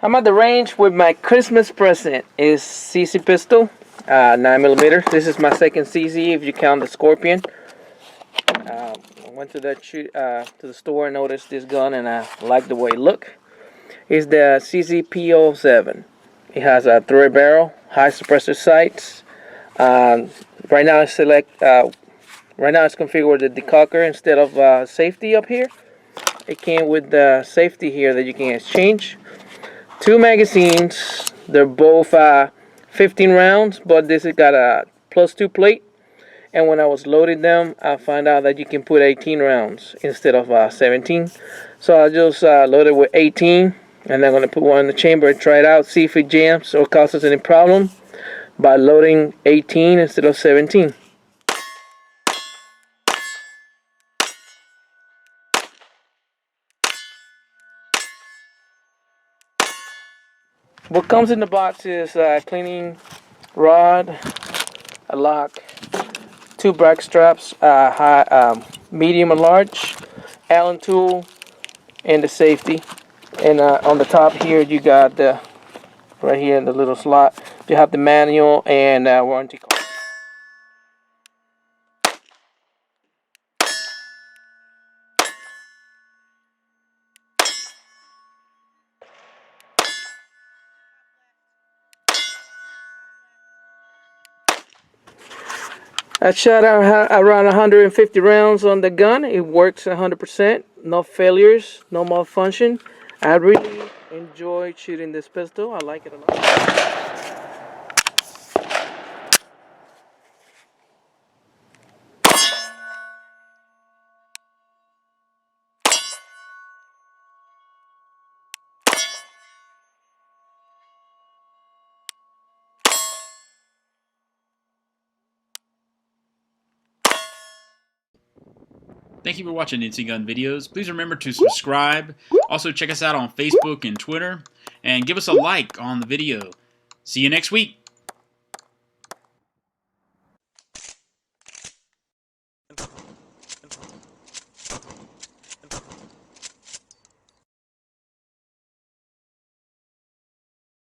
I'm at the range with my Christmas present. Is CC pistol, 9mm. This is my second CC if you count the Scorpion. I went to the store and noticed this gun, and I like the way it looks. It's the CC P-07. It has a 3 barrel, high suppressor sights. Right now it's configured with the decocker instead of safety up here. It came with the safety here that you can exchange. 2 magazines. They're both 15 rounds, but this has got a +2 plate. And when I was loading them, I found out that you can put 18 rounds instead of 17. So I just loaded with 18, and I'm going to put one in the chamber and try it out, see if it jams or causes any problem by loading 18 instead of 17. What comes in the box is a cleaning rod, a lock, 2 backstraps, medium and large, Allen tool, and the safety. And on the top here, you got right here in the little slot, you have the manual and warranty card. I shot around 150 rounds on the gun. It works 100%. No failures, no malfunction. I really enjoy shooting this pistol. I like it a lot. Thank you for watching NCGUN videos. Please remember to subscribe. Also check us out on Facebook and Twitter. And give us a like on the video. See you next week.